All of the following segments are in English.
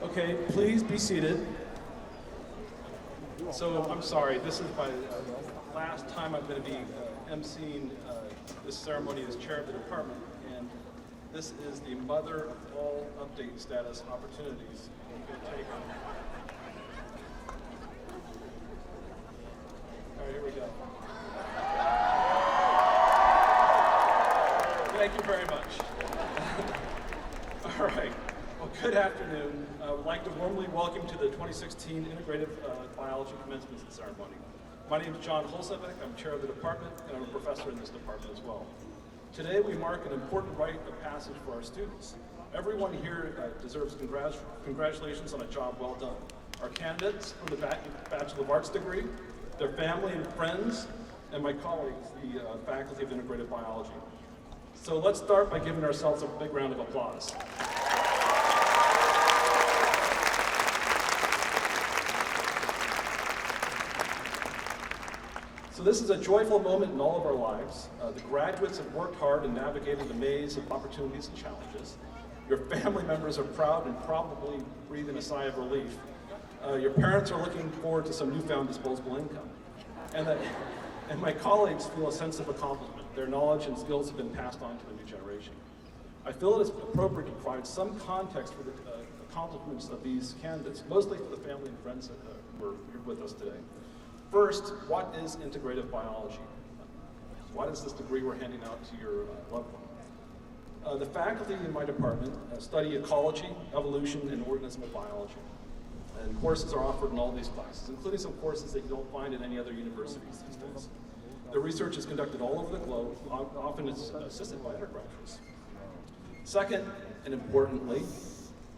Okay, please be seated. So I'm sorry, this is my last time I'm going to be emceeing this ceremony as chair of the department, and this is the mother of all update status opportunities. I'm going to take them. All right, here we go. Thank you very much. All right. Well, good afternoon. I would like to warmly welcome to the 2016 Integrative Biology Commencement Ceremony. My name is John Holsevik. I'm chair of the department, and I'm a professor in this department as well. Today, we mark an important rite of passage for our students. Everyone here deserves congratulations on a job well done. Our candidates for the Bachelor of Arts degree, their family and friends, and my colleagues, the faculty of Integrative Biology. So let's start by giving ourselves a big round of applause. So this is a joyful moment in all of our lives. The graduates have worked hard and navigated the maze of opportunities and challenges. Your family members are proud and probably breathing a sigh of relief. Your parents are looking forward to some newfound disposable income. And my colleagues feel a sense of accomplishment. Their knowledge and skills have been passed on to the new generation. I feel it is appropriate to provide some context for the accomplishments of these candidates, mostly for the family and friends that were here with us today. First, what is integrative biology? What is this degree we're handing out to your loved one? The faculty in my department study ecology, evolution, and organismal biology. And courses are offered in all these classes, including some courses that you don't find in any other universities these days. The research is conducted all over the globe, often it's assisted by undergraduates. Second, and importantly,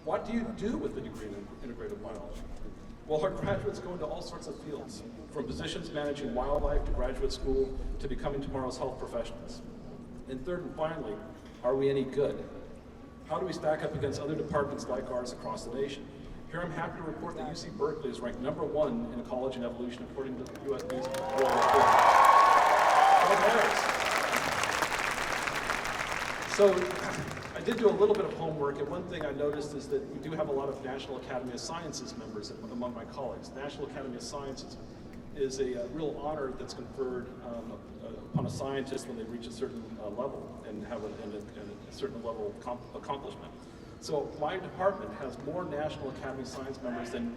what do you do with the degree in integrative biology? Well, our graduates go into all sorts of fields, from positions managing wildlife to graduate school to becoming tomorrow's health professionals. And third and finally, are we any good? How do we stack up against other departments like ours across the nation? Here I'm happy to report that UC Berkeley is ranked #1 in ecology and evolution according to the U.S. News and World Report. So I did do a little bit of homework, and one thing I noticed is that we do have a lot of National Academy of Sciences members among my colleagues. National Academy of Sciences is a real honor that's conferred upon a scientist when they reach a certain level and have a certain level of accomplishment. So my department has more National Academy of Science members than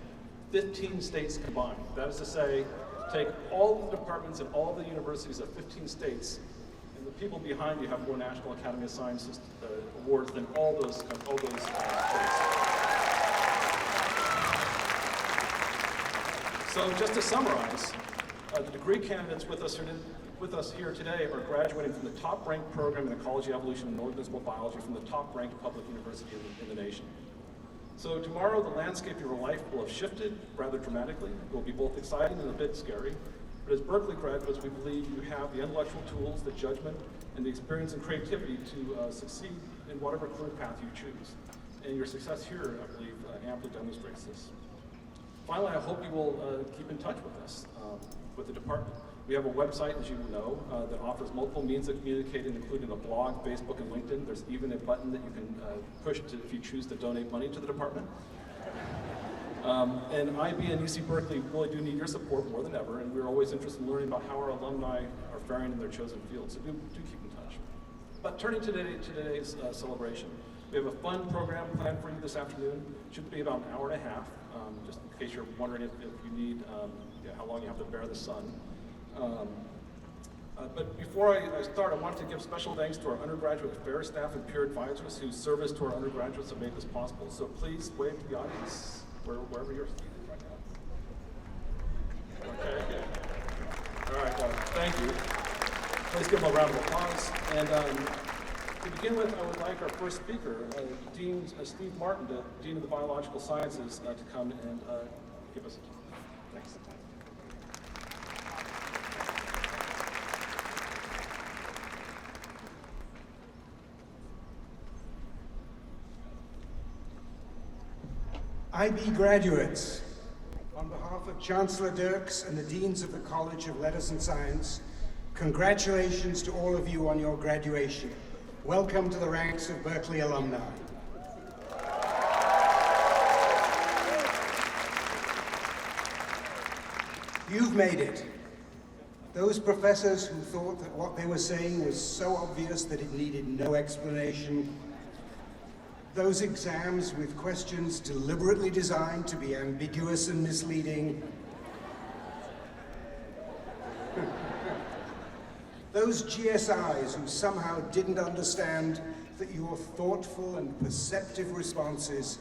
15 states combined. That is to say, take all the departments and all the universities of 15 states, and the people behind you have more National Academy of Sciences awards than all those states. So just to summarize, the degree candidates with us here today are graduating from the top-ranked program in ecology, evolution, and organismal biology from the top-ranked public university in the nation. So tomorrow, the landscape of your life will have shifted rather dramatically. It will be both exciting and a bit scary. But as Berkeley graduates, we believe you have the intellectual tools, the judgment, and the experience and creativity to succeed in whatever career path you choose. And your success here, I believe, amply demonstrates this. Finally, I hope you will keep in touch with us, with the department. We have a website, as you know, that offers multiple means of communicating, including a blog, Facebook, and LinkedIn. There's even a button that you can push if you choose to donate money to the department. And IB and UC Berkeley really do need your support more than ever, and we're always interested in learning about how our alumni are faring in their chosen fields, so do keep in touch. But turning to today's celebration, we have a fun program planned for you this afternoon. It should be about an hour and a half, just in case you're wondering if you need, how long you have to bear the sun. But before I start, I wanted to give special thanks to our undergraduate affairs staff and peer advisors whose service to our undergraduates have made this possible. So please wave to the audience wherever you're seated right now. Okay. All right. Thank you. Please give them a round of applause. And to begin with, I would like our first speaker, Dean Steve Martin, the Dean of the Biological Sciences, to come and give us a talk. Thanks. IB graduates, on behalf of Chancellor Dirks and the Deans of the College of Letters and Science, congratulations to all of you on your graduation. Welcome to the ranks of Berkeley alumni. You've made it. Those professors who thought that what they were saying was so obvious that it needed no explanation. Those exams with questions deliberately designed to be ambiguous and misleading. Those GSIs who somehow didn't understand that your thoughtful and perceptive responses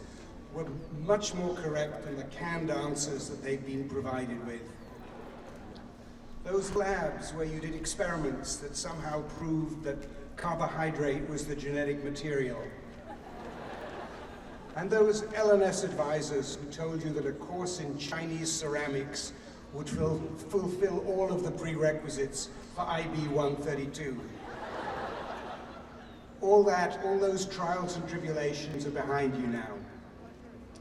were much more correct than the canned answers that they'd been provided with. Those labs where you did experiments that somehow proved that carbohydrate was the genetic material. And those LNS advisors who told you that a course in Chinese ceramics would fulfill all of the prerequisites for IB 132. All those trials and tribulations are behind you now.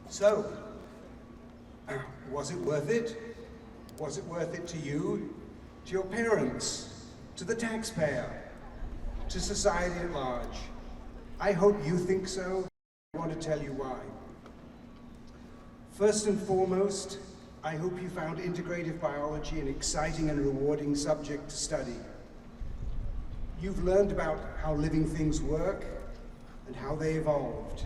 So, was it worth it? Was it worth it to you, to your parents, to the taxpayer, to society at large? I hope you think so. I want to tell you why. First and foremost, I hope you found integrative biology an exciting and rewarding subject to study. You've learned about how living things work and how they evolved.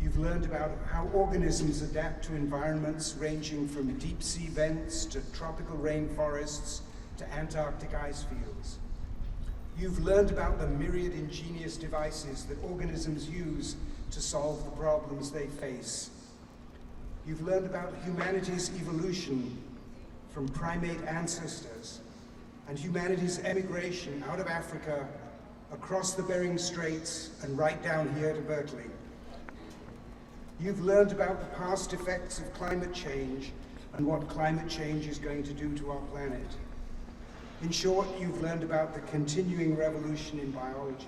You've learned about how organisms adapt to environments ranging from deep sea vents to tropical rainforests to Antarctic ice fields. You've learned about the myriad ingenious devices that organisms use to solve the problems they face. You've learned about humanity's evolution from primate ancestors and humanity's emigration out of Africa, across the Bering Straits, and right down here to Berkeley. You've learned about the past effects of climate change and what climate change is going to do to our planet. In short, you've learned about the continuing revolution in biology.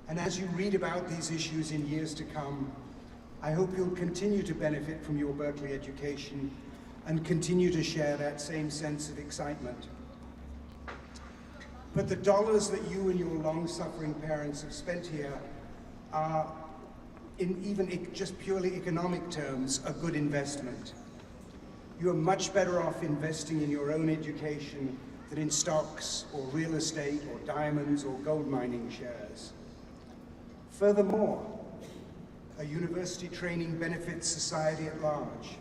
And as you read about these issues in years to come, I hope you'll continue to benefit from your Berkeley education and continue to share that same sense of excitement. But the dollars that you and your long-suffering parents have spent here are, in even just purely economic terms, a good investment. You are much better off investing in your own education than in stocks or real estate or diamonds or gold mining shares. Furthermore, a university training benefits society at large.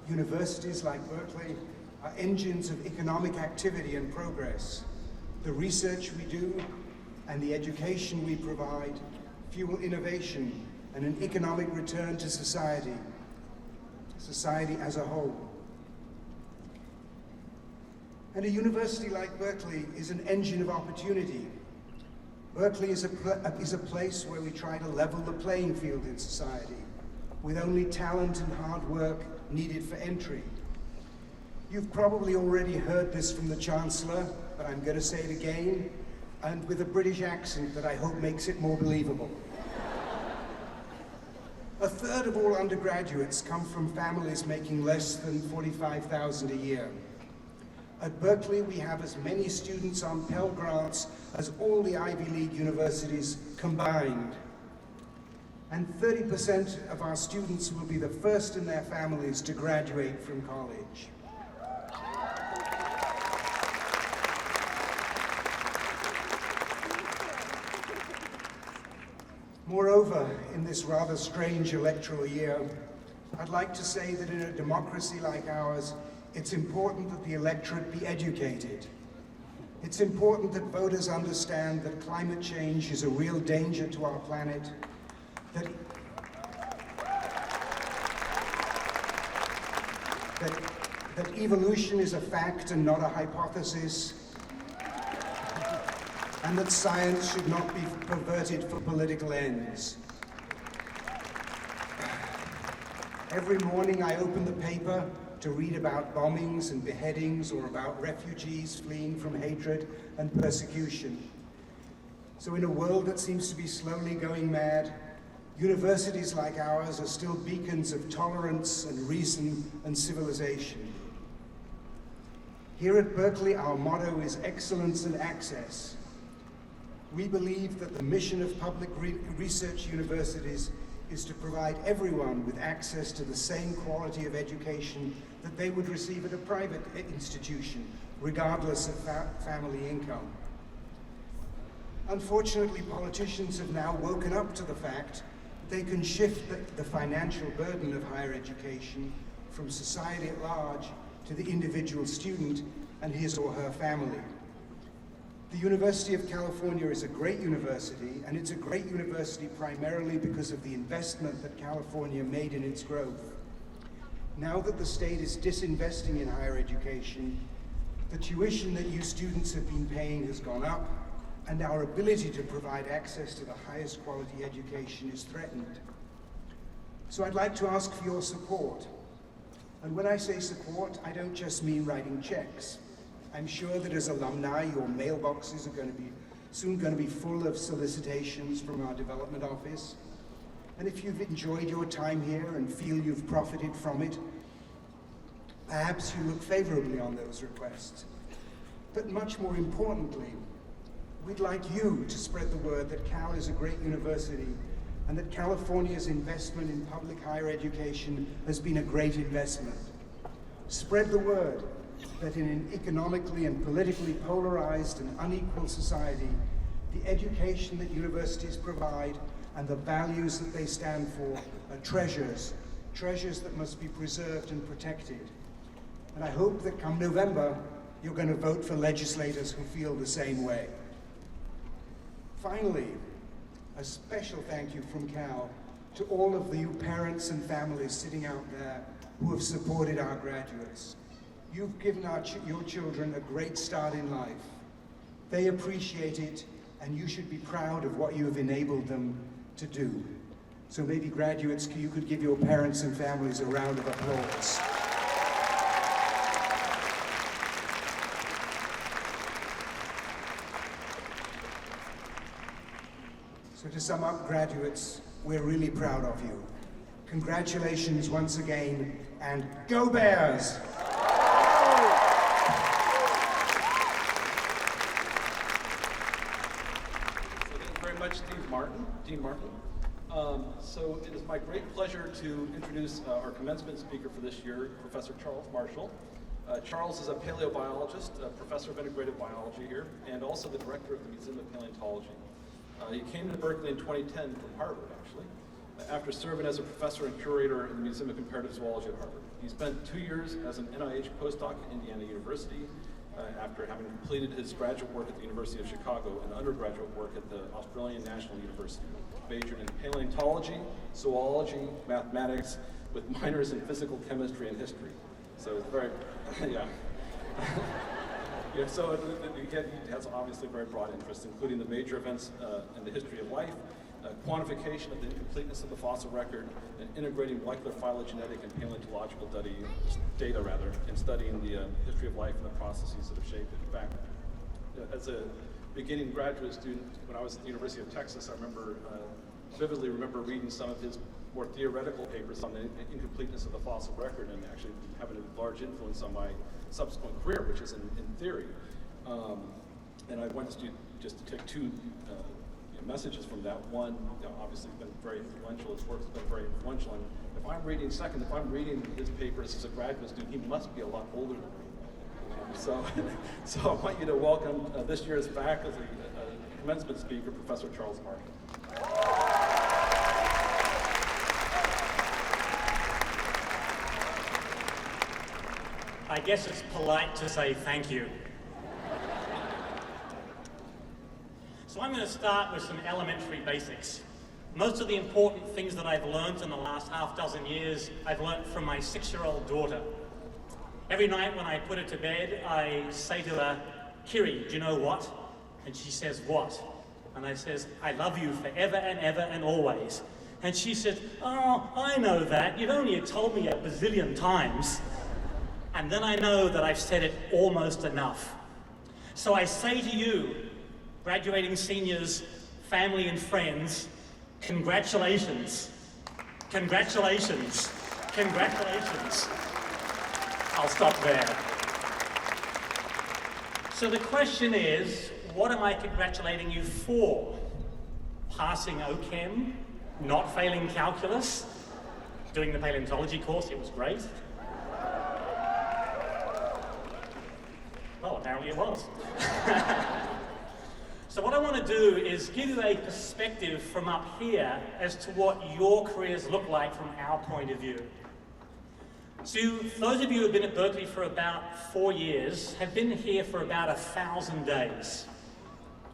Universities like Berkeley are engines of economic activity and progress. The research we do and the education we provide fuel innovation and an economic return to society as a whole. And a university like Berkeley is an engine of opportunity. Berkeley is a place where we try to level the playing field in society, with only talent and hard work needed for entry. You've probably already heard this from the Chancellor, but I'm going to say it again, and with a British accent that I hope makes it more believable. A third of all undergraduates come from families making less than $45,000 a year. At Berkeley, we have as many students on Pell Grants as all the Ivy League universities combined. And 30% of our students will be the first in their families to graduate from college. Moreover, in this rather strange electoral year, I'd like to say that in a democracy like ours, it's important that the electorate be educated. It's important that voters understand that climate change is a real danger to our planet, that evolution is a fact and not a hypothesis, and that science should not be perverted for political ends. Every morning I open the paper to read about bombings and beheadings or about refugees fleeing from hatred and persecution. So in a world that seems to be slowly going mad, universities like ours are still beacons of tolerance and reason and civilization. Here at Berkeley, our motto is excellence and access. We believe that the mission of public research universities is to provide everyone with access to the same quality of education that they would receive at a private institution, regardless of family income. Unfortunately, politicians have now woken up to the fact that they can shift the financial burden of higher education from society at large to the individual student and his or her family. The University of California is a great university, and it's a great university primarily because of the investment that California made in its growth. Now that the state is disinvesting in higher education, the tuition that you students have been paying has gone up, and our ability to provide access to the highest quality education is threatened. So I'd like to ask for your support. And when I say support, I don't just mean writing checks. I'm sure that as alumni, your mailboxes are soon going to be full of solicitations from our development office. And if you've enjoyed your time here and feel you've profited from it, perhaps you look favorably on those requests. But much more importantly, we'd like you to spread the word that Cal is a great university and that California's investment in public higher education has been a great investment. Spread the word that in an economically and politically polarized and unequal society, the education that universities provide and the values that they stand for are treasures that must be preserved and protected. And I hope that come November, you're going to vote for legislators who feel the same way. Finally, a special thank you from Cal to all of you parents and families sitting out there who have supported our graduates. You've given your children a great start in life. They appreciate it, and you should be proud of what you have enabled them to do. So maybe graduates, you could give your parents and families a round of applause. So to sum up, graduates, we're really proud of you. Congratulations once again, and go Bears! Dean Martin. So it is my great pleasure to introduce our commencement speaker for this year, Professor Charles Marshall. Charles is a paleobiologist, a professor of integrative biology here, and also the director of the Museum of Paleontology. He came to Berkeley in 2010 from Harvard, actually, after serving as a professor and curator in the Museum of Comparative Zoology at Harvard. He spent 2 years as an NIH postdoc at Indiana University, after having completed his graduate work at the University of Chicago and undergraduate work at the Australian National University. Majored in paleontology, zoology, mathematics, with minors in physical chemistry and history. So it's very, yeah. Yeah, so again, he has obviously very broad interests, including the major events in the history of life, quantification of the incompleteness of the fossil record, and integrating molecular phylogenetic and paleontological data, in studying the history of life and the processes that have shaped it. In fact, as a beginning graduate student, when I was at the University of Texas, I vividly remember reading some of his more theoretical papers on the incompleteness of the fossil record and actually having a large influence on my subsequent career, which is in theory. And I wanted to just to take two messages from that. One, obviously been very influential, his work's been very influential, and if I'm reading his papers as a graduate student, he must be a lot older than me. So I want you to welcome this year's faculty commencement speaker, Professor Charles Marshall. I guess it's polite to say thank you. So I'm going to start with some elementary basics. Most of the important things that I've learned in the last half dozen years, I've learned from my 6-year-old daughter. Every night when I put her to bed, I say to her, "Kiri, do you know what?" And she says, "What?" And I says, "I love you forever and ever and always." And she says, "Oh, I know that. You've only told me a bazillion times." And then I know that I've said it almost enough. So I say to you, graduating seniors, family and friends, congratulations. Congratulations. Congratulations. I'll stop there. So the question is, what am I congratulating you for? Passing OChem? not failing calculus, doing the paleontology course, it was great. Well, apparently it was. So what I want to do is give you a perspective from up here as to what your careers look like from our point of view. So those of you who have been at Berkeley for about 4 years have been here for about 1,000 days.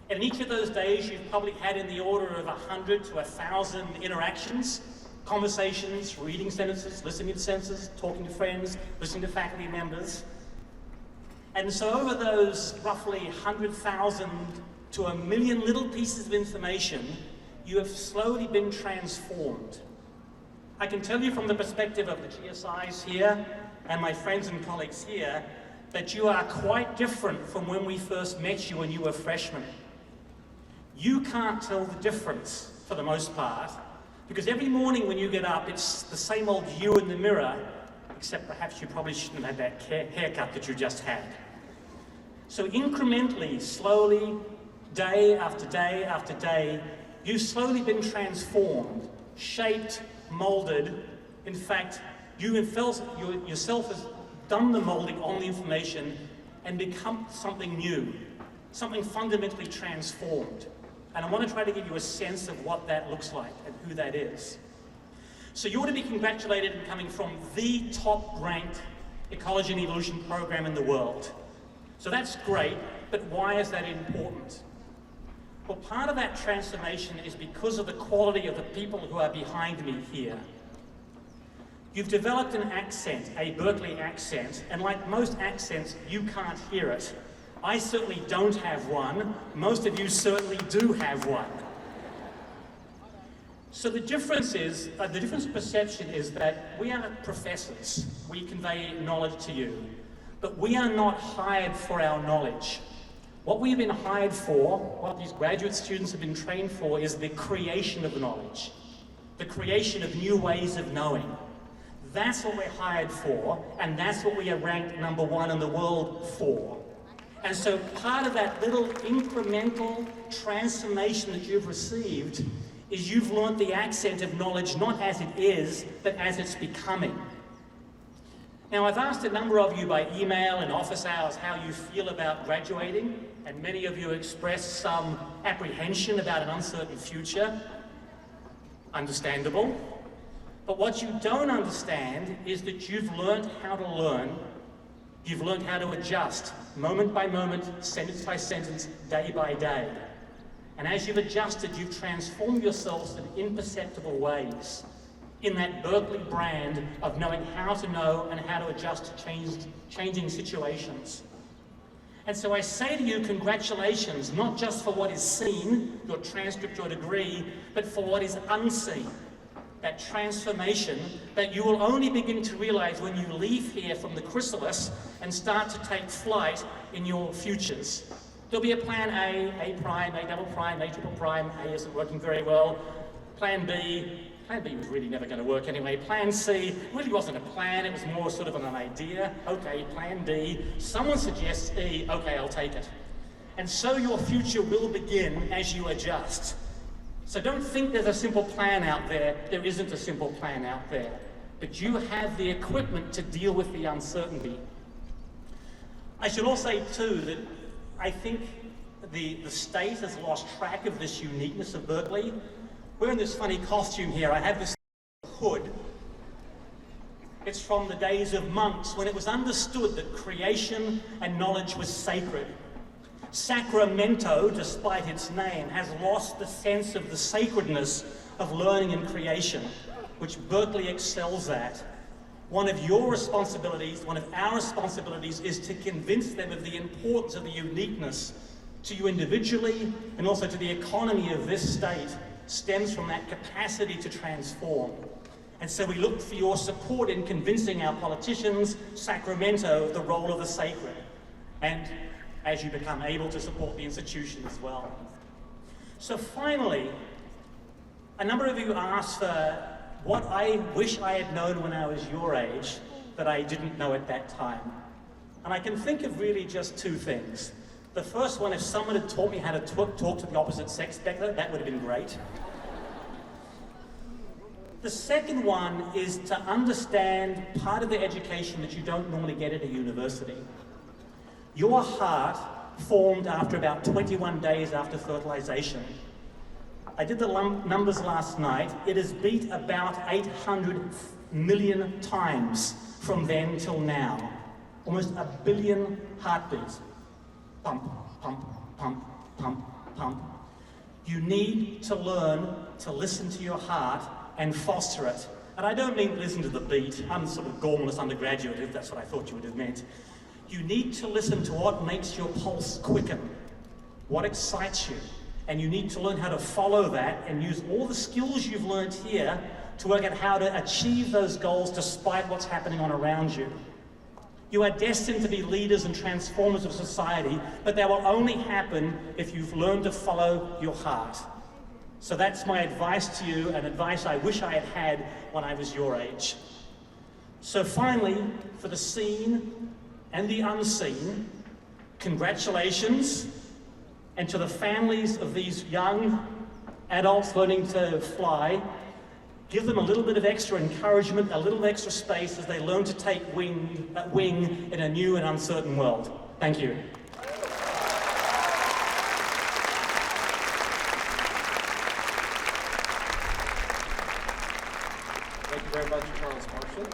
And in each of those days, you've probably had in the order of 100 to 1,000 interactions, conversations, reading sentences, listening to sentences, talking to friends, listening to faculty members. And so over those roughly 100,000 to 1 million little pieces of information, you have slowly been transformed. I can tell you from the perspective of the GSIs here and my friends and colleagues here that you are quite different from when we first met you when you were freshmen. You can't tell the difference for the most part, because every morning when you get up, it's the same old you in the mirror, except perhaps you probably shouldn't have had that haircut that you just had. So incrementally, slowly, day after day after day, you've slowly been transformed, shaped, molded. In fact, you yourself has done the molding on the information and become something new, something fundamentally transformed. And I want to try to give you a sense of what that looks like and who that is. So you ought to be congratulated in coming from the top-ranked ecology and evolution program in the world. So that's great, but why is that important? Well, part of that transformation is because of the quality of the people who are behind me here. You've developed an accent, a Berkeley accent, and like most accents, you can't hear it. I certainly don't have one. Most of you certainly do have one. So the difference of perception is that we are professors. We convey knowledge to you, but we are not hired for our knowledge. What we've been hired for, what these graduate students have been trained for, is the creation of knowledge, the creation of new ways of knowing. That's what we're hired for, and that's what we are ranked #1 in the world for. And so part of that little incremental transformation that you've received is you've learned the accent of knowledge not as it is, but as it's becoming. Now, I've asked a number of you by email and office hours how you feel about graduating, and many of you expressed some apprehension about an uncertain future. Understandable. But what you don't understand is that you've learned how to learn, you've learned how to adjust, moment by moment, sentence by sentence, day by day. And as you've adjusted, you've transformed yourselves in imperceptible ways, in that Berkeley brand of knowing how to know and how to adjust to changing situations. And so I say to you, congratulations, not just for what is seen, your transcript, your degree, but for what is unseen. That transformation that you will only begin to realize when you leave here from the chrysalis and start to take flight in your futures. There'll be a plan A prime, A double prime, A triple prime, A isn't working very well. Plan B was really never going to work anyway. Plan C really wasn't a plan, it was more sort of an idea. Okay, plan D, someone suggests E, okay, I'll take it. And so your future will begin as you adjust. So don't think there's a simple plan out there. There isn't a simple plan out there. But you have the equipment to deal with the uncertainty. I should also say too that I think the state has lost track of this uniqueness of Berkeley. We're in this funny costume here. I have this hood. It's from the days of monks when it was understood that creation and knowledge was sacred. Sacramento, despite its name, has lost the sense of the sacredness of learning and creation, which Berkeley excels at. One of your responsibilities, one of our responsibilities, is to convince them of the importance of the uniqueness to you individually and also to the economy of this state stems from that capacity to transform. And so we look for your support in convincing our politicians, Sacramento, of the role of the sacred. And as you become able to support the institution as well. So finally, a number of you asked for what I wish I had known when I was your age that I didn't know at that time. And I can think of really just two things. The first one, if someone had taught me how to talk to the opposite sex better, that would have been great. The second one is to understand part of the education that you don't normally get at a university. Your heart formed after about 21 days after fertilization. I did the numbers last night. It has beat about 800 million times from then till now. Almost a billion heartbeats. Pump, pump, pump, pump, pump. You need to learn to listen to your heart and foster it. And I don't mean listen to the beat. I'm sort of gormless undergraduate, if that's what I thought you would have meant. You need to listen to what makes your pulse quicken, what excites you. And you need to learn how to follow that and use all the skills you've learned here to work out how to achieve those goals despite what's happening on around you. You are destined to be leaders and transformers of society, but that will only happen if you've learned to follow your heart. So that's my advice to you, and advice I wish I had had when I was your age. So finally, for the seen and the unseen, congratulations, and to the families of these young adults learning to fly, give them a little bit of extra encouragement, a little extra space as they learn to take wing in a new and uncertain world. Thank you. Thank you very much, Charles Marshall.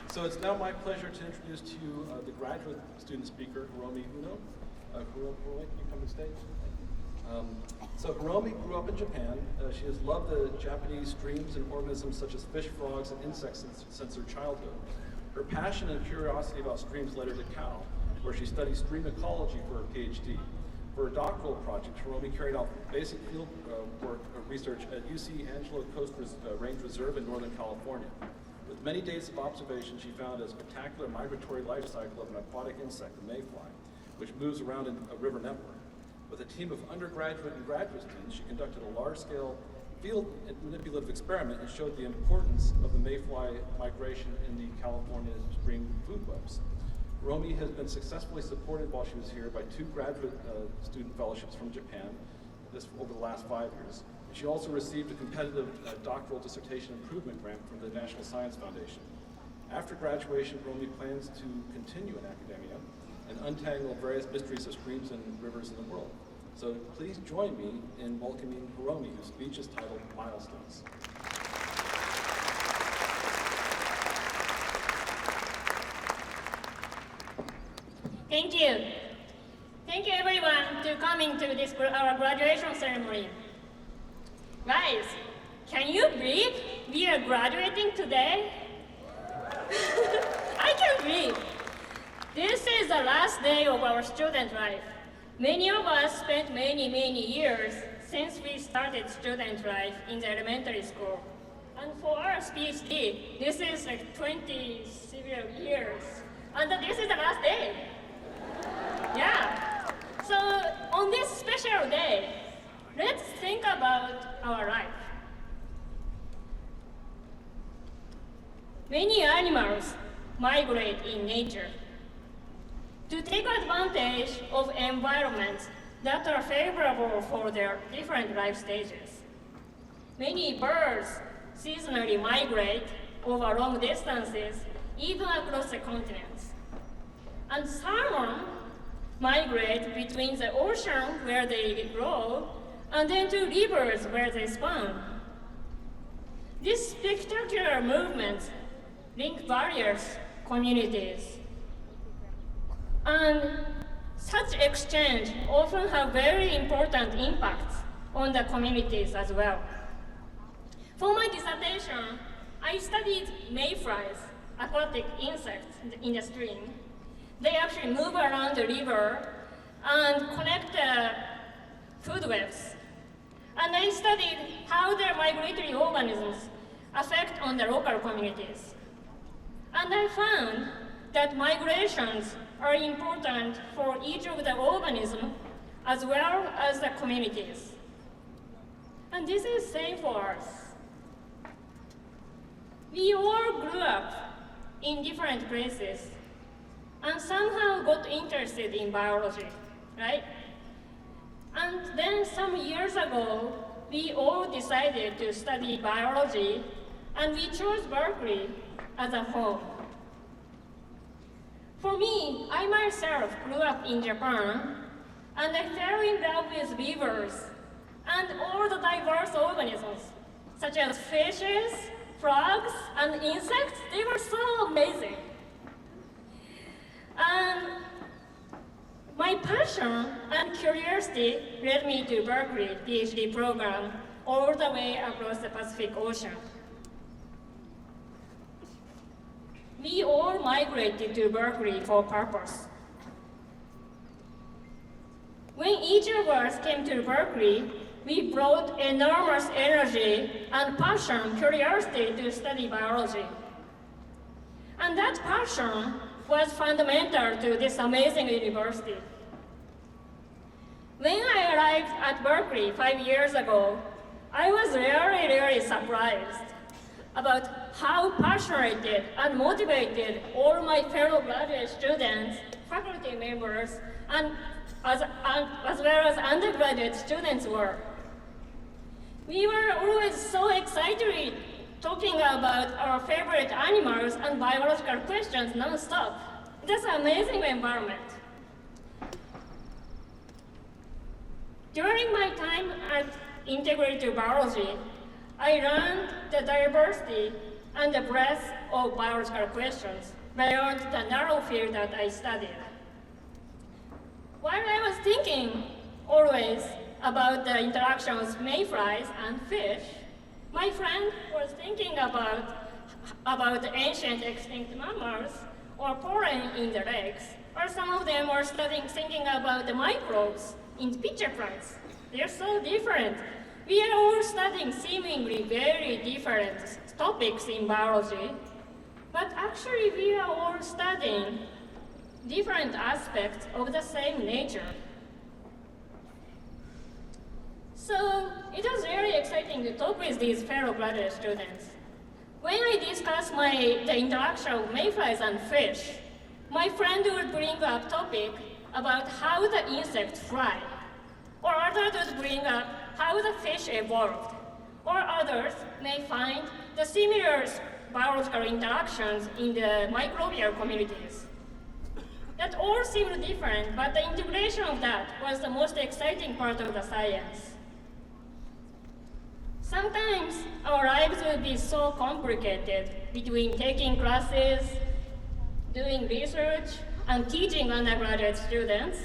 So it's now my pleasure to introduce to you the graduate student speaker, Hiromi Uno. Hiromi, can you come to the stage? So Hiromi grew up in Japan. She has loved the Japanese streams and organisms such as fish, frogs, and insects since her childhood. Her passion and curiosity about streams led her to Cal, where she studied stream ecology for her PhD. For her doctoral project, Hiromi carried out basic field research at UC Angelo Coast Range Reserve in Northern California. With many days of observation, she found a spectacular migratory life cycle of an aquatic insect, the mayfly, which moves around in a river network. With a team of undergraduate and graduate students, she conducted a large-scale field manipulative experiment and showed the importance of the mayfly migration in the California stream food webs. Hiromi has been successfully supported while she was here by 2 graduate student fellowships from Japan, this over the last 5 years. And she also received a competitive doctoral dissertation improvement grant from the National Science Foundation. After graduation, Hiromi plans to continue in academia and untangle various mysteries of streams and rivers in the world. So please join me in welcoming Hiromi, whose speech is titled Milestones. Thank you. Thank you everyone to coming to this our graduation ceremony. Guys, can you believe we are graduating today? I can't believe. This is the last day of our student life. Many of us spent many years since we started student life in the elementary school. And for our PhD, this is like 20 several years. And this is the last day. Yeah. So on this special day, let's think about our life. Many animals migrate in nature to take advantage of environments that are favorable for their different life stages. Many birds seasonally migrate over long distances, even across the continents. And salmon migrate between the ocean where they grow and then to rivers where they spawn. These spectacular movements link various communities. And such exchange often have very important impacts on the communities as well. For my dissertation, I studied mayflies, aquatic insects in the stream. They actually move around the river and connect the food webs. And I studied how their migratory organisms affect on the local communities. And I found that migrations are important for each of the organisms as well as the communities. And this is same for us. We all grew up in different places and somehow got interested in biology, right? And then some years ago, we all decided to study biology and we chose Berkeley as a home. For me, I myself grew up in Japan, and I fell in love with beavers and all the diverse organisms, such as fishes, frogs, and insects. They were so amazing. And my passion and curiosity led me to Berkeley PhD program all the way across the Pacific Ocean. We all migrated to Berkeley for purpose. When each of us came to Berkeley, we brought enormous energy and passion, curiosity to study biology. And that passion was fundamental to this amazing university. When I arrived at Berkeley 5 years ago, I was really surprised about how passionate and motivated all my fellow graduate students, faculty members, and as well as undergraduate students were. We were always so excited talking about our favorite animals and biological questions non-stop. That's an amazing environment. During my time at Integrative Biology, I learned the diversity and the breadth of biological questions beyond the narrow field that I studied. While I was thinking always about the interactions of mayflies and fish, my friend was thinking about the ancient extinct mammals or pollen in the lakes, or some of them were thinking about the microbes in pitcher plants. They're so different. We are all studying seemingly very different topics in biology, but actually we are all studying different aspects of the same nature. So it was really exciting to talk with these fellow graduate students. When I discussed the interaction of mayflies and fish, my friend would bring up topic about how the insects fly, or others would bring up how the fish evolved, or others may find the similar biological interactions in the microbial communities. That all seemed different, but the integration of that was the most exciting part of the science. Sometimes our lives would be so complicated between taking classes, doing research, and teaching undergraduate students.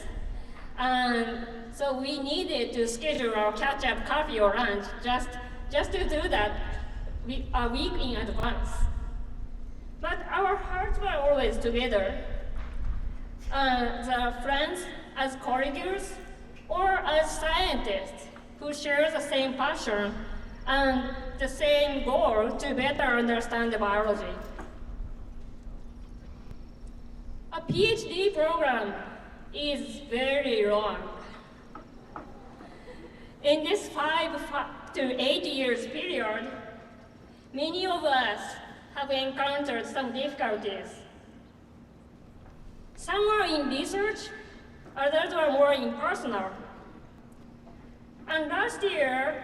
And so we needed to schedule our catch-up coffee or lunch just to do that a week in advance. But our hearts were always together. The friends as colleagues or as scientists who share the same passion and the same goal to better understand the biology. A PhD program is very long. In this 5 to 8 years period, many of us have encountered some difficulties. Some were in research, others were more in personal. And last year,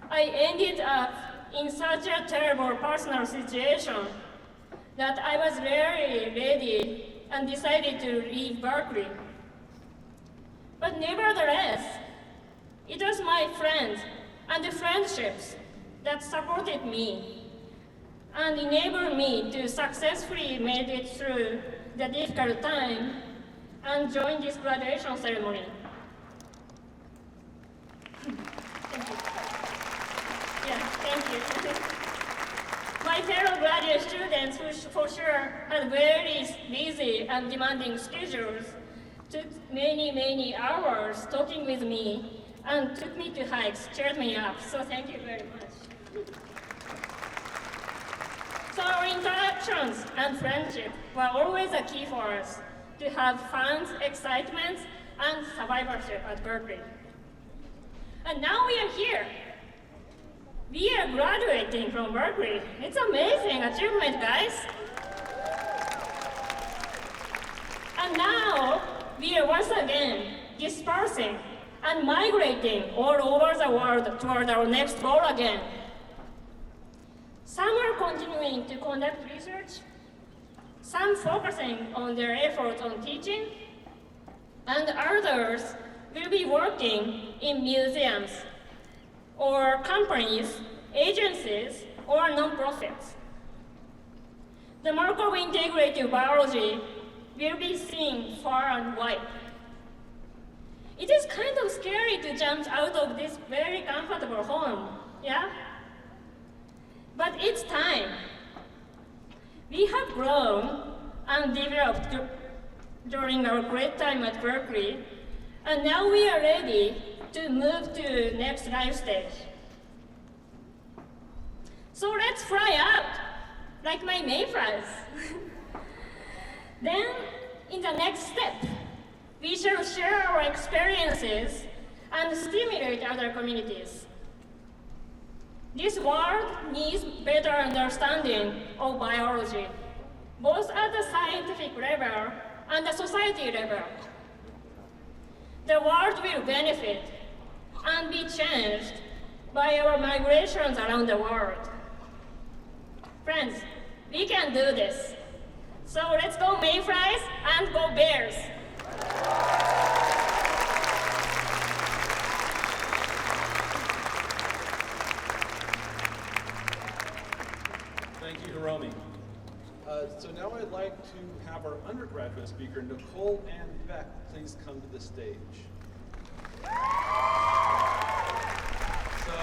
I ended up in such a terrible personal situation that I was very ready and decided to leave Berkeley. But nevertheless, it was my friends and the friendships that supported me and enabled me to successfully make it through the difficult time and join this graduation ceremony. Thank you. Yeah, thank you. My fellow graduate students, who for sure had very busy and demanding schedules, took many hours talking with me and took me to hikes, cheered me up. So thank you very much. So our interactions and friendship were always a key for us to have fun, excitement, and survivorship at Berkeley. And now we are here. We are graduating from Berkeley. It's an amazing achievement, guys. And now we are once again dispersing and migrating all over the world toward our next goal again. Some are continuing to conduct research, some focusing on their efforts on teaching, and others will be working in museums or companies, agencies, or nonprofits. The mark of integrative biology will be seen far and wide. It is kind of scary to jump out of this very comfortable home, yeah? But it's time. We have grown and developed during our great time at Berkeley, and now we are ready to move to the next life stage. So let's fly out, like my mayflies. Then, in the next step, we shall share our experiences and stimulate other communities. This world needs better understanding of biology, both at the scientific level and the society level. The world will benefit and be changed by our migrations around the world. Friends, we can do this. So let's go mayflies and go bears. Thank you, Hiromi. So now I'd like to have our undergraduate speaker, Nicole Ann Beck, please come to the stage. So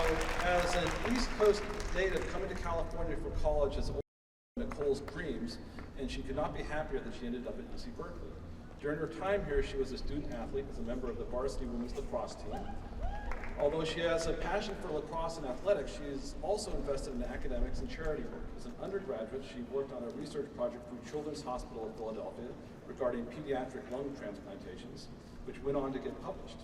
as an East Coast native coming to California for college has always been Nicole's dreams, and she could not be happier that she ended up at UC Berkeley. During her time here, she was a student athlete as a member of the varsity women's lacrosse team. Although she has a passion for lacrosse and athletics, she is also invested in academics and charity work. As an undergraduate, she worked on a research project from Children's Hospital of Philadelphia regarding pediatric lung transplantations, which went on to get published.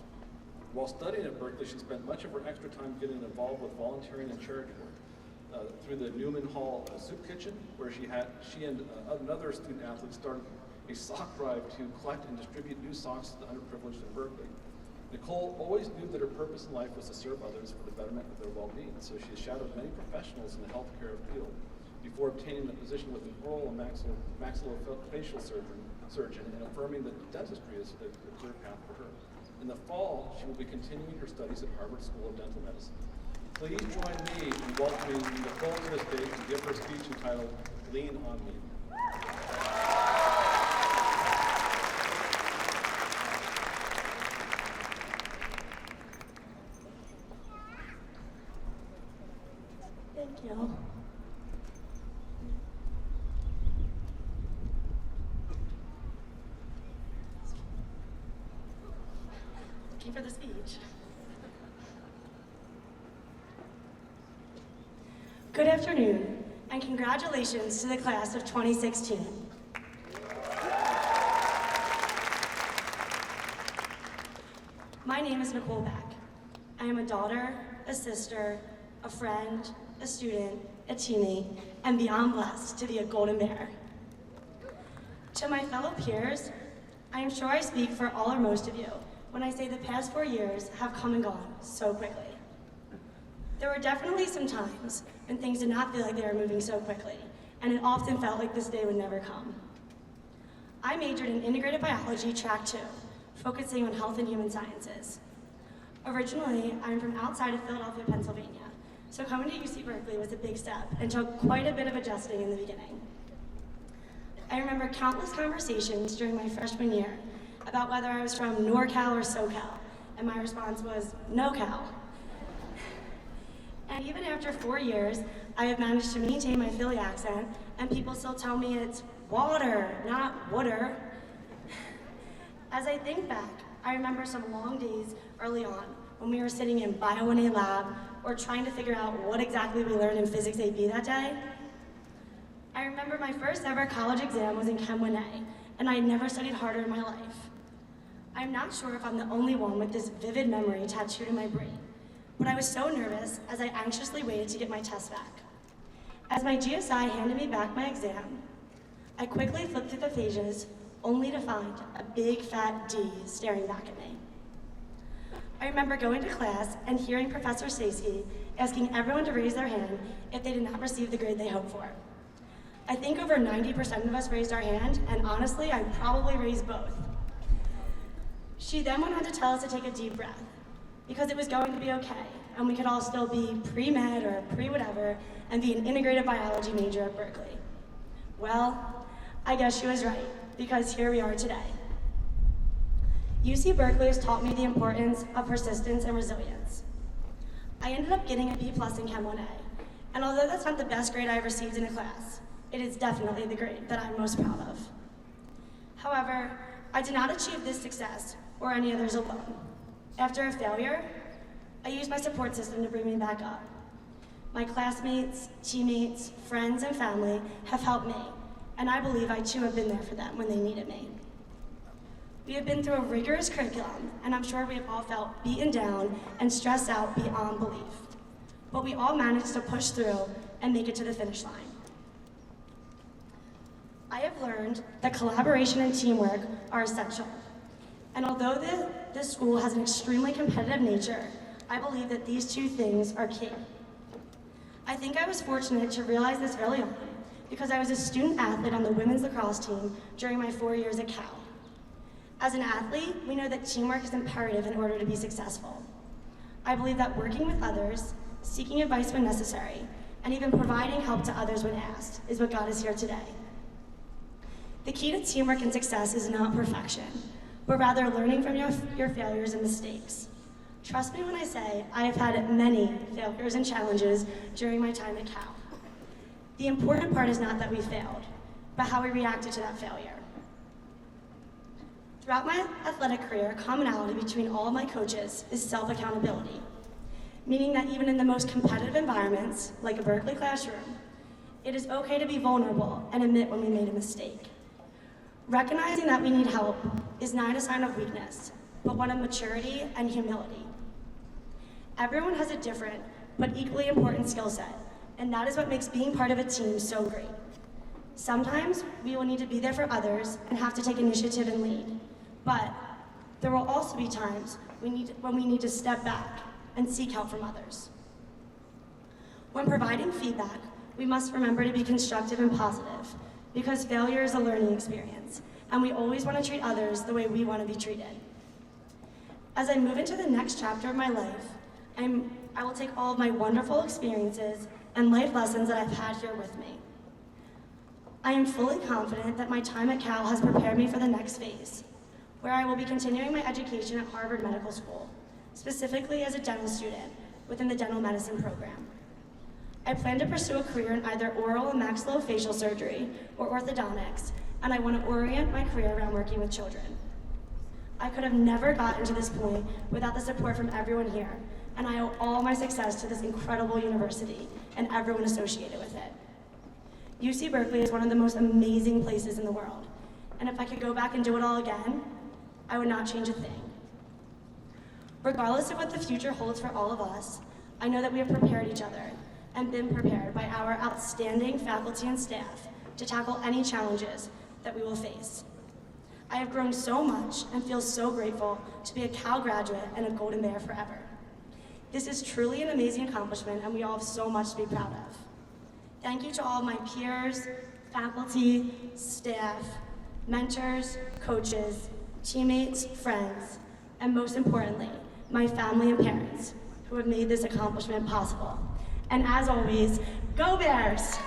While studying at Berkeley, she spent much of her extra time getting involved with volunteering and charity work through the Newman Hall Soup Kitchen, where she and another student athlete started a sock drive to collect and distribute new socks to the underprivileged in Berkeley. Nicole always knew that her purpose in life was to serve others for the betterment of their well-being, so she has shadowed many professionals in the healthcare field before obtaining a position with an oral and maxillofacial surgeon and affirming that dentistry is the career path for her. In the fall, she will be continuing her studies at Harvard School of Dental Medicine. Please join me in welcoming Nicole to the stage to give her speech entitled Lean on Me. Thank you. Looking for the speech. Good afternoon, and congratulations to the class of 2016. My name is Nicole Beck. I am a daughter, a sister, a friend, a student, a teammate, and beyond blessed to be a golden bear. To my fellow peers, I am sure I speak for all or most of you when I say the past 4 years have come and gone so quickly. There were definitely some times when things did not feel like they were moving so quickly, and it often felt like this day would never come. I majored in Integrative Biology, Track 2, focusing on health and human sciences. Originally, I'm from outside of Philadelphia, Pennsylvania, so coming to UC Berkeley was a big step and took quite a bit of adjusting in the beginning. I remember countless conversations during my freshman year about whether I was from NorCal or SoCal, and my response was, NoCal. And even after 4 years, I have managed to maintain my Philly accent, and people still tell me it's water, not water. As I think back, I remember some long days early on when we were sitting in Bio 1A lab or trying to figure out what exactly we learned in Physics AP that day. I remember my first ever college exam was in Chem 1A, and I had never studied harder in my life. I'm not sure if I'm the only one with this vivid memory tattooed in my brain, but I was so nervous as I anxiously waited to get my test back. As my GSI handed me back my exam, I quickly flipped through the pages, only to find a big fat D staring back at me. I remember going to class and hearing Professor Stacey asking everyone to raise their hand if they did not receive the grade they hoped for. I think over 90% of us raised our hand, and honestly, I probably raised both. She then went on to tell us to take a deep breath, because it was going to be okay, and we could all still be pre-med or pre-whatever and be an integrative biology major at Berkeley. Well, I guess she was right, because here we are today. UC Berkeley has taught me the importance of persistence and resilience. I ended up getting a B+ in Chem 1A, and although that's not the best grade I've received in a class, it is definitely the grade that I'm most proud of. However, I did not achieve this success or any others alone. After a failure, I used my support system to bring me back up. My classmates, teammates, friends, and family have helped me, and I believe I too have been there for them when they needed me. We have been through a rigorous curriculum, and I'm sure we have all felt beaten down and stressed out beyond belief. But we all managed to push through and make it to the finish line. I have learned that collaboration and teamwork are essential. And although this school has an extremely competitive nature, I believe that these two things are key. I think I was fortunate to realize this early on because I was a student athlete on the women's lacrosse team during my 4 years at Cal. As an athlete, we know that teamwork is imperative in order to be successful. I believe that working with others, seeking advice when necessary, and even providing help to others when asked is what got us here today. The key to teamwork and success is not perfection, but rather learning from your failures and mistakes. Trust me when I say I have had many failures and challenges during my time at Cal. The important part is not that we failed, but how we reacted to that failure. Throughout my athletic career, commonality between all of my coaches is self-accountability, meaning that even in the most competitive environments, like a Berkeley classroom, it is okay to be vulnerable and admit when we made a mistake. Recognizing that we need help is not a sign of weakness, but one of maturity and humility. Everyone has a different, but equally important skill set, and that is what makes being part of a team so great. Sometimes we will need to be there for others and have to take initiative and lead, but there will also be times when we need to step back and seek help from others. When providing feedback, we must remember to be constructive and positive, because failure is a learning experience, and we always want to treat others the way we want to be treated. As I move into the next chapter of my life, I will take all of my wonderful experiences and life lessons that I've had here with me. I am fully confident that my time at Cal has prepared me for the next phase, where I will be continuing my education at Harvard Medical School, specifically as a dental student within the dental medicine program. I plan to pursue a career in either oral and maxillofacial surgery or orthodontics, and I want to orient my career around working with children. I could have never gotten to this point without the support from everyone here, and I owe all my success to this incredible university and everyone associated with it. UC Berkeley is one of the most amazing places in the world, and if I could go back and do it all again, I would not change a thing. Regardless of what the future holds for all of us, I know that we have prepared each other and been prepared by our outstanding faculty and staff to tackle any challenges that we will face. I have grown so much and feel so grateful to be a Cal graduate and a Golden Bear forever. This is truly an amazing accomplishment, and we all have so much to be proud of. Thank you to all of my peers, faculty, staff, mentors, coaches, teammates, friends, and most importantly, my family and parents who have made this accomplishment possible. And as always, go Bears!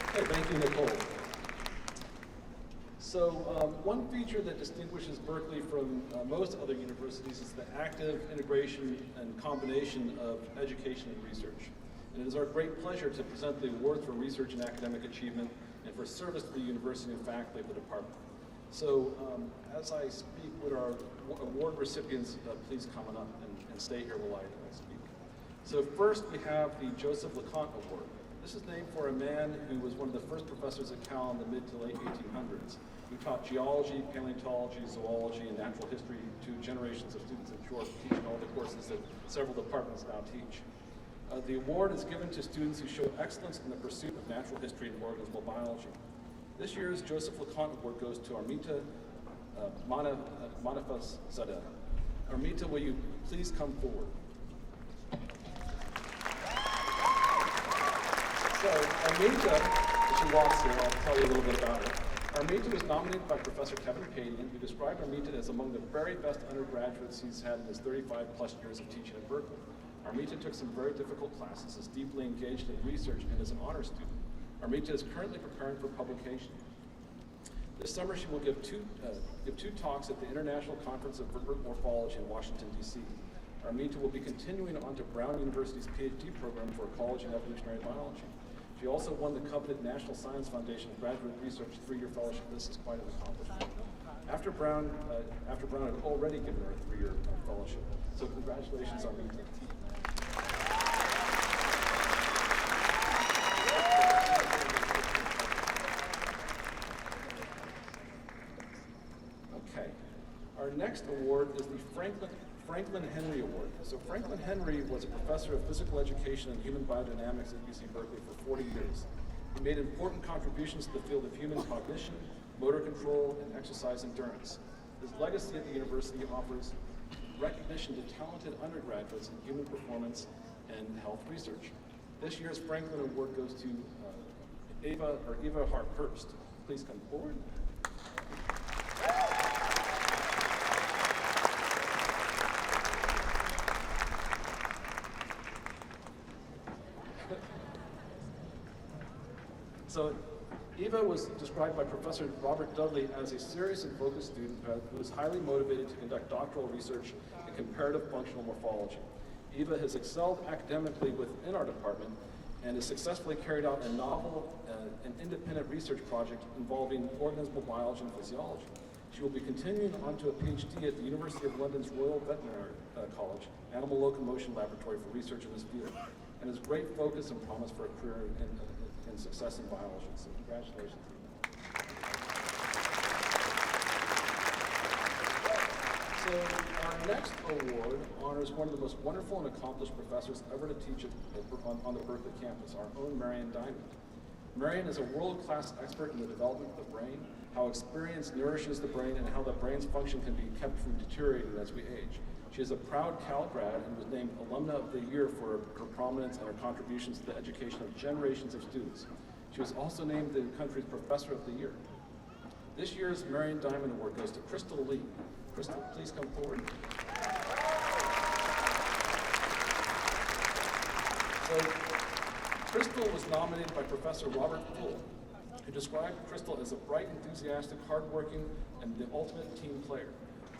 Okay, thank you, Nicole. So one feature that distinguishes Berkeley from most other universities is the active integration and combination of education and research. And it is our great pleasure to present the award for research and academic achievement and for service to the university and faculty of the department. So as I speak, would our award recipients please come on up and stay here while I speak. So first we have the Joseph LeConte Award. This is named for a man who was one of the first professors at Cal in the mid to late 1800s, who taught geology, paleontology, zoology, and natural history to generations of students in short, teaching all the courses that several departments now teach. The award is given to students who show excellence in the pursuit of natural history and organismal biology. This year's Joseph LeConte Award goes to Armita Manafazadeh. Armita, will you please come forward? So Armita, as she walks here, I'll tell you a little bit about her. Armita was nominated by Professor Kevin Padian, who described Armita as among the very best undergraduates he's had in his 35 plus years of teaching at Berkeley. Armita took some very difficult classes, is deeply engaged in research, and is an honor student. Armita is currently preparing for publication. This summer she will give two talks at the International Conference of Vertebrate Morphology in Washington, D.C. Armita will be continuing on to Brown University's PhD program for ecology and evolutionary biology. She also won the coveted National Science Foundation Graduate Research 3-year fellowship. This is quite an accomplishment. After Brown had already given her a 3-year fellowship. So congratulations, Armita. Okay. Our next award is the Franklin Henry Award. So Franklin Henry was a professor of physical education and human biodynamics at UC Berkeley for 40 years. He made important contributions to the field of human cognition, motor control, and exercise endurance. His legacy at the university offers recognition to talented undergraduates in human performance and health research. This year's Franklin Award goes to Eva Hart-Hurst. Please come forward. So Eva was described by Professor Robert Dudley as a serious and focused student who was highly motivated to conduct doctoral research in comparative functional morphology. Eva has excelled academically within our department and has successfully carried out a novel and independent research project involving organismal biology and physiology. She will be continuing on to a PhD at the University of London's Royal Veterinary College, Animal Locomotion Laboratory for research in this field, and has great focus and promise for a career in success in biology. So congratulations, Eva. So our next award honors one of the most wonderful and accomplished professors ever to teach on the Berkeley campus, our own Marion Diamond. Marion is a world-class expert in the development of the brain, how experience nourishes the brain, and how the brain's function can be kept from deteriorating as we age. She is a proud Cal grad and was named Alumna of the Year for her prominence and her contributions to the education of generations of students. She was also named the country's Professor of the Year. This year's Marion Diamond Award goes to Crystal Lee. Crystal, please come forward. So, Crystal was nominated by Professor Robert Poole, who described Crystal as a bright, enthusiastic, hardworking, and the ultimate team player.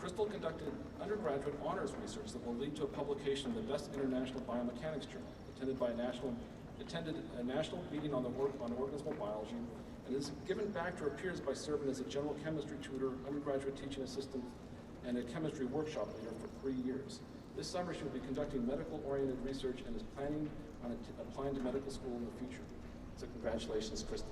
Crystal conducted undergraduate honors research that will lead to a publication in the Best International Biomechanics Journal, attended a national meeting on organismal biology, and is given back to her peers by serving as a general chemistry tutor, undergraduate teaching assistant, and a chemistry workshop leader for 3 years. This summer she will be conducting medical-oriented research and is planning on applying to medical school in the future. So congratulations, Crystal.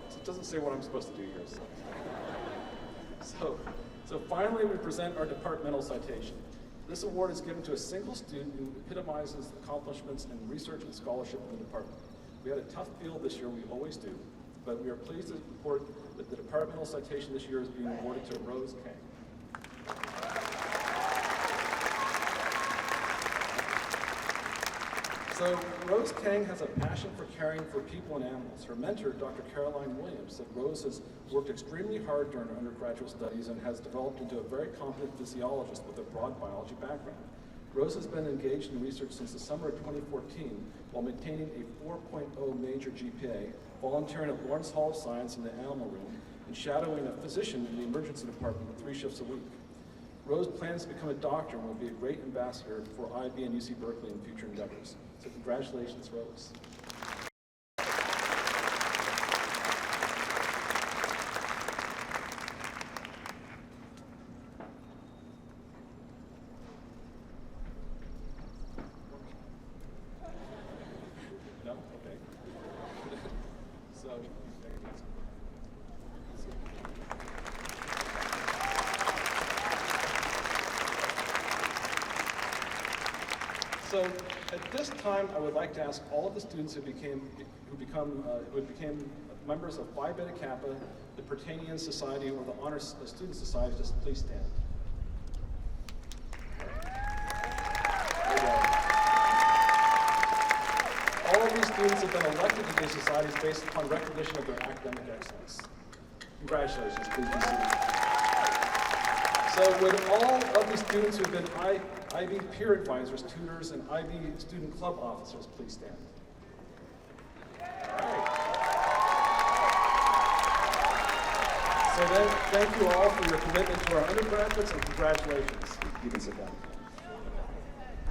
It doesn't say what I'm supposed to do here. So finally we present our departmental citation. This award is given to a single student who epitomizes accomplishments in research and scholarship in the department. We had a tough field this year, we always do, but we are pleased to report that the departmental citation this year is being awarded to Rose Kang. So Rose Kang has a passion for caring for people and animals. Her mentor, Dr. Caroline Williams, said Rose has worked extremely hard during her undergraduate studies and has developed into a very competent physiologist with a broad biology background. Rose has been engaged in research since the summer of 2014 while maintaining a 4.0 major GPA, volunteering at Lawrence Hall of Science in the animal room, and shadowing a physician in the emergency department 3 shifts a week. Rose plans to become a doctor and will be a great ambassador for IB and UC Berkeley in future endeavors. So congratulations, Rose. No? Okay. So, at this time, I would like to ask all of the students who became members of Phi Beta Kappa, the Pertanian Society, or the Honor Student Society, just please stand. All of these students have been elected to these societies based upon recognition of their academic excellence. Congratulations, please be seated. So would all of the students who have been IB peer advisors, tutors, and IB student club officers please stand? All right. So then, thank you all for your commitment to our undergraduates, and congratulations. You can sit down.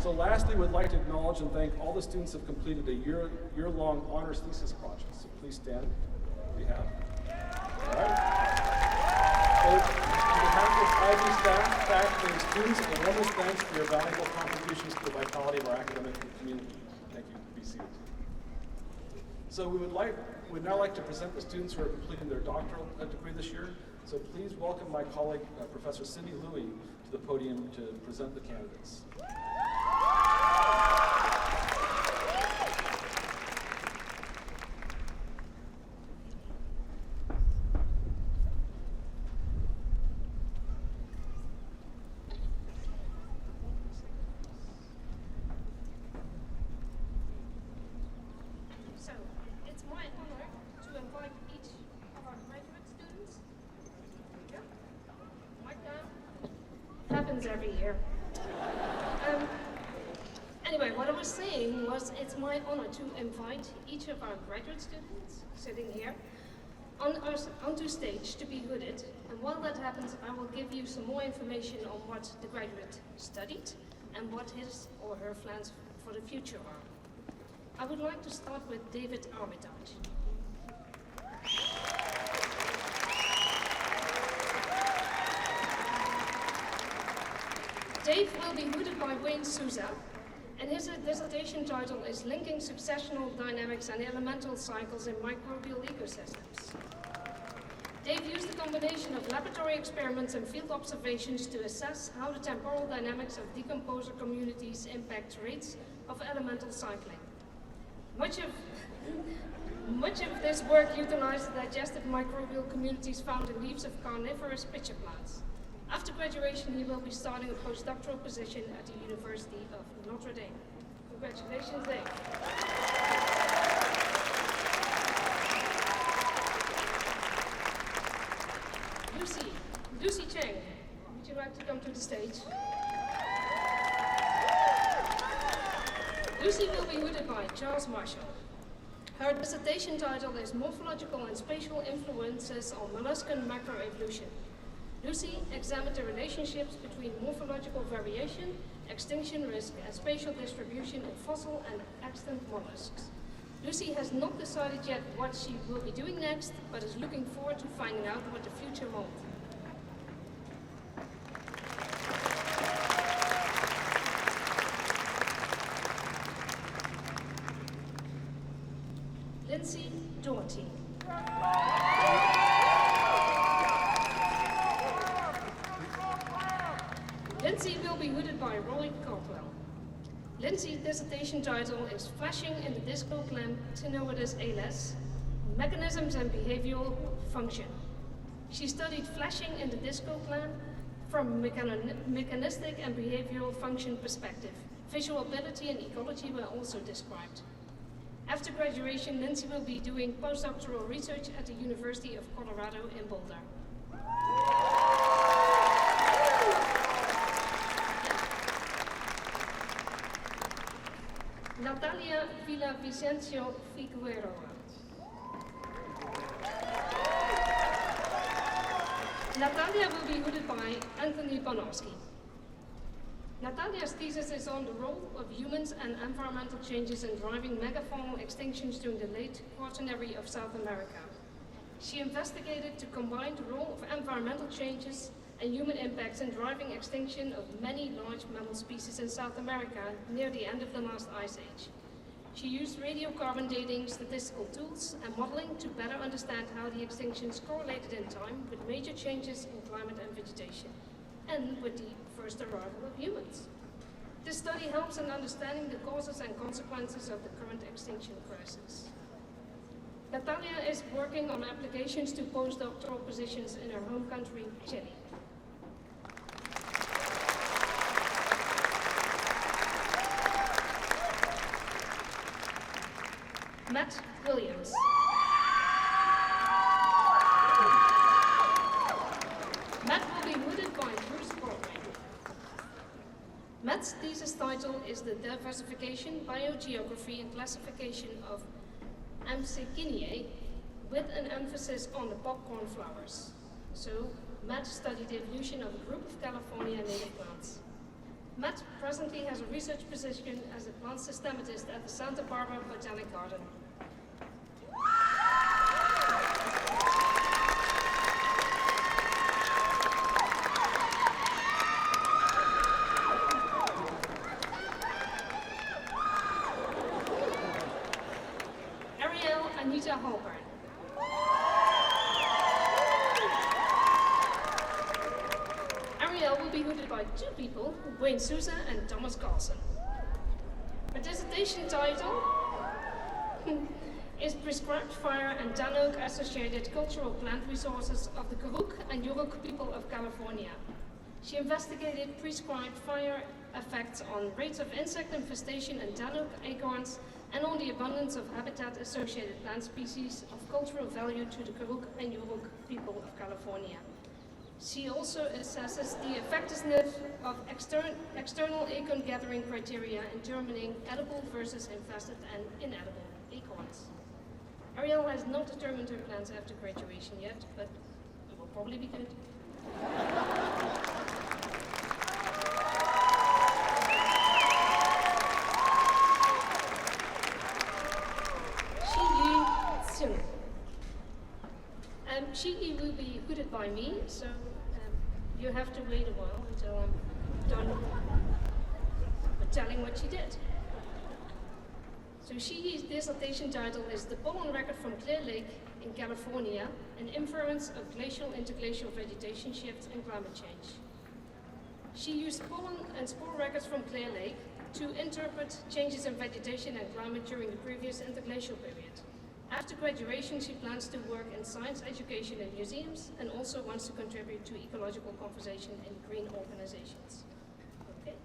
So lastly, we'd like to acknowledge and thank all the students who have completed a year-long honors thesis project. So please stand on behalf. All right. So on behalf of IB staff, faculty, and students, a warmest thanks for your valuable contributions to the vitality of our academic community. Thank you. Be seated. So we'd now like to present the students who are completing their doctoral degree this year. So please welcome my colleague, Professor Cindy Louie, to the podium to present the candidates. So, it's my honor to invite each of our graduate students. Yeah, mic down. Happens every year. Anyway, what I was saying was it's my honor to invite each of our graduate students sitting here onto stage to be hooded. And while that happens, I will give you some more information on what the graduate studied and what his or her plans for the future are. I would like to start with David Armitage. Dave will be hooded by Wayne Souza, and his dissertation title is Linking Successional Dynamics and Elemental Cycles in Microbial Ecosystems. Dave used a combination of laboratory experiments and field observations to assess how the temporal dynamics of decomposer communities impact rates of elemental cycling. Much of this work utilized the digestive microbial communities found in leaves of carnivorous pitcher plants. After graduation, he will be starting a postdoctoral position at the University of Notre Dame. Congratulations, Dave. Lucy Cheng, would you like to come to the stage? Lucy will be hooded by Charles Marshall. Her dissertation title is Morphological and Spatial Influences on Molluscan Macroevolution. Lucy examined the relationships between morphological variation, extinction risk, and spatial distribution in fossil and extant mollusks. Lucy has not decided yet what she will be doing next, but is looking forward to finding out what the future holds. Lindsay Doherty. Lindsay will be hooded by Roy Caldwell. Lindsay's dissertation title is Flashing in the Disco Clamp Tinnitus ALS, Mechanisms and Behavioral Function. She studied flashing in the disco clamp from a mechanistic and behavioral function perspective. Visual ability and ecology were also described. After graduation, Lindsay will be doing postdoctoral research at the University of Colorado in Boulder. Natalia Villavicencio Figueroa. Natalia will be hooded by Anthony Bonowski. Natalia's thesis is on the role of humans and environmental changes in driving megafaunal extinctions during the late Quaternary of South America. She investigated to combine the role of environmental changes and human impacts in driving extinction of many large mammal species in South America near the end of the last ice age. She used radiocarbon dating, statistical tools, and modeling to better understand how the extinctions correlated in time with major changes in climate and vegetation, and with the first arrival of humans. This study helps in understanding the causes and consequences of the current extinction crisis. Natalia is working on applications to postdoctoral positions in her home country, Chile. Matt Williams. Matt will be hooded by Bruce Baldwin. Matt's thesis title is The Diversification, Biogeography and Classification of Amsecinae, with an emphasis on the popcorn flowers. So, Matt studied the evolution of a group of California native plants. Matt presently has a research position as a plant systematist at the Santa Barbara Botanic Garden. Anita Halpern. Ariel will be hooded by two people, Wayne Souza and Thomas Carlson. Her dissertation title is Prescribed Fire and Dan Oak Associated Cultural Plant Resources of the Karuk and Yurok People of California. She investigated prescribed fire effects on rates of insect infestation and Dan Oak acorns and on the abundance of habitat-associated plant species of cultural value to the Karuk and Yurok people of California. She also assesses the effectiveness of external acorn gathering criteria in determining edible versus infested and inedible acorns. Ariel has not determined her plans after graduation yet, but it will probably be good. She will be hooded by me, so you have to wait a while until I'm done with telling what she did. So Shiyi's dissertation title is The Pollen Record from Clear Lake in California, an inference of glacial interglacial vegetation shifts and climate change. She used pollen and spore records from Clear Lake to interpret changes in vegetation and climate during the previous interglacial period. After graduation, she plans to work in science education in museums and also wants to contribute to ecological conservation in green organizations. Okay.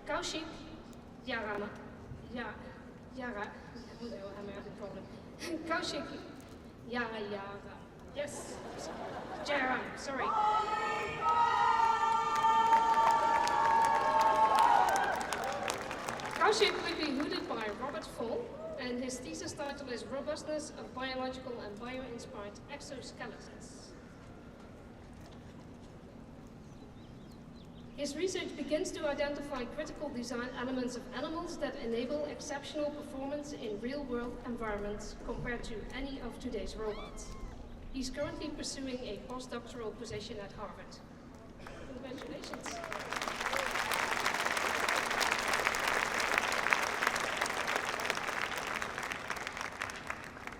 Kaushik Yarama, I'm having a problem. Kaushik Yara, yes, Jaram, sorry. Kaushik will be hooded by Robert Fall, and his thesis title is Robustness of Biological and Bio-Inspired Exoskeletons. His research begins to identify critical design elements of animals that enable exceptional performance in real-world environments compared to any of today's robots. He's currently pursuing a postdoctoral position at Harvard. Congratulations.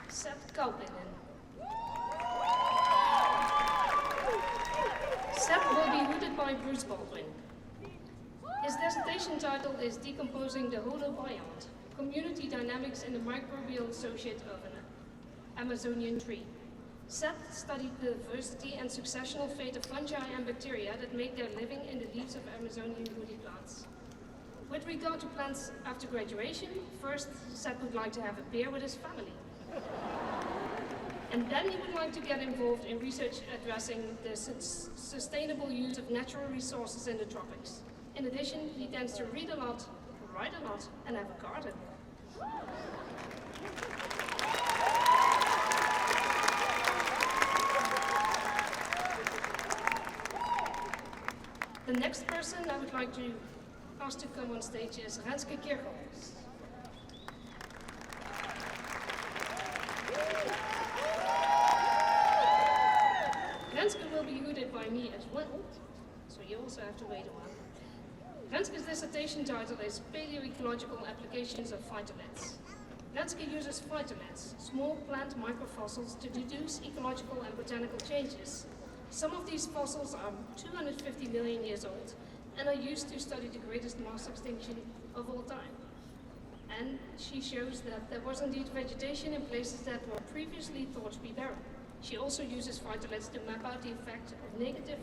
Seth Kaupinen. Seth will be hooded by Bruce Baldwin. His dissertation title is Decomposing the Holobiont, Community Dynamics in the Microbial Associate of an Amazonian Tree. Seth studied the diversity and successional fate of fungi and bacteria that make their living in the leaves of Amazonian woody plants. With regard to plants after graduation, first Seth would like to have a beer with his family. And then he would like to get involved in research addressing the sustainable use of natural resources in the tropics. In addition, he tends to read a lot, write a lot, and have a garden. next person I would like to ask to come on stage is Renske Kirchhoffs. Renske will be hooted by me as well, so you also have to wait a while. Renske's dissertation title is Paleoecological Applications of Phytoliths. Renske uses phytoliths, small plant microfossils, to deduce ecological and botanical changes. Some of these fossils are 250 million years old and are used to study the greatest mass extinction of all time. And she shows that there was indeed vegetation in places that were previously thought to be barren. She also uses phytoliths to map out the effect of negative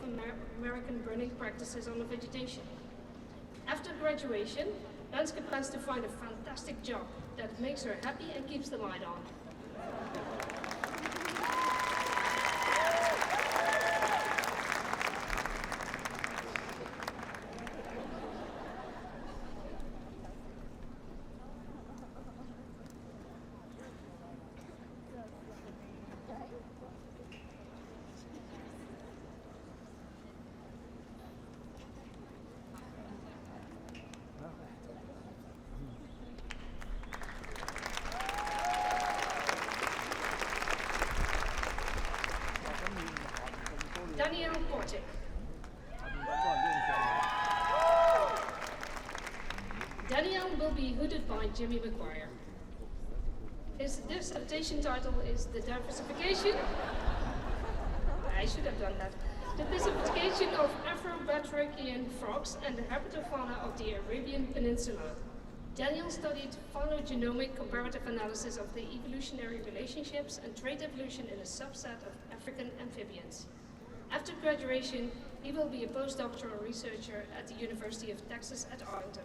American burning practices on the vegetation. After graduation, Renske plans to find a fantastic job that makes her happy and keeps the light on. Danielle Portik. Danielle will be hooted by Jimmy McGuire. His dissertation title is The Diversification. I should have done that. The diversification of Afro-Batrachian frogs and the habitofauna of the Arabian Peninsula. Daniel studied phylogenomic comparative analysis of the evolutionary relationships and trait evolution in a subset of African amphibians. After graduation, he will be a postdoctoral researcher at the University of Texas at Arlington.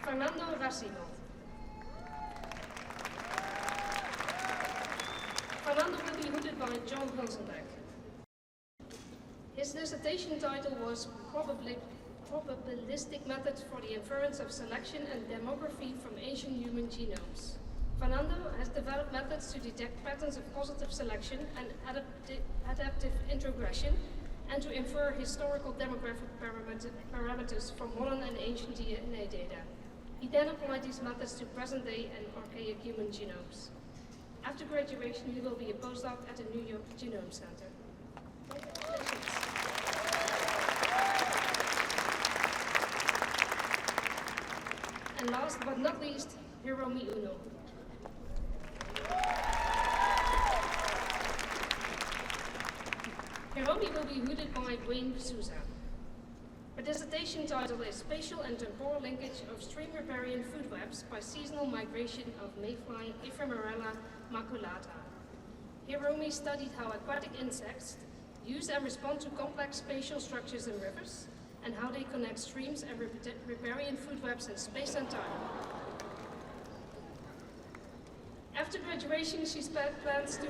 Fernando Racimo. Fernando will be hooted by John Hulsenbeck. His dissertation title was Probabilistic Methods for the Inference of Selection and Demography from Ancient Human Genomes. Fernando has developed methods to detect patterns of positive selection and adaptive introgression, and to infer historical demographic parameters from modern and ancient DNA data. He then applied these methods to present-day and archaic human genomes. After graduation, he will be a postdoc at the New York Genome Center. And last but not least, Hiromi Uno. Hiromi will be hooted by Wayne Souza. Her dissertation title is Spatial and Temporal Linkage of Stream Riparian Food Webs by Seasonal Migration of Mayfly Ephemerella maculata. Hiromi studied how aquatic insects use and respond to complex spatial structures in rivers, and how they connect streams and riparian food webs in space and time. After graduation, she plans to...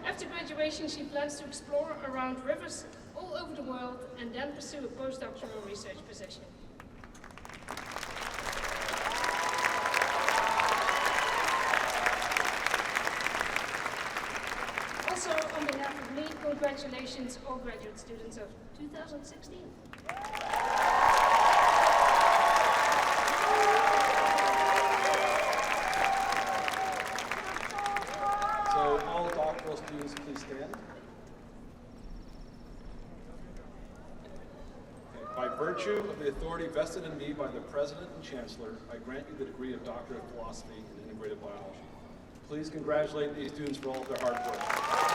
After graduation, she plans to explore around rivers all over the world and then pursue a postdoctoral research position. Also, on behalf of me, congratulations all graduate students of 2016. So all doctoral students, please stand. Okay. By virtue of the authority vested in me by the President and Chancellor, I grant you the degree of Doctor of Philosophy in Integrative Biology. Please congratulate these students for all of their hard work.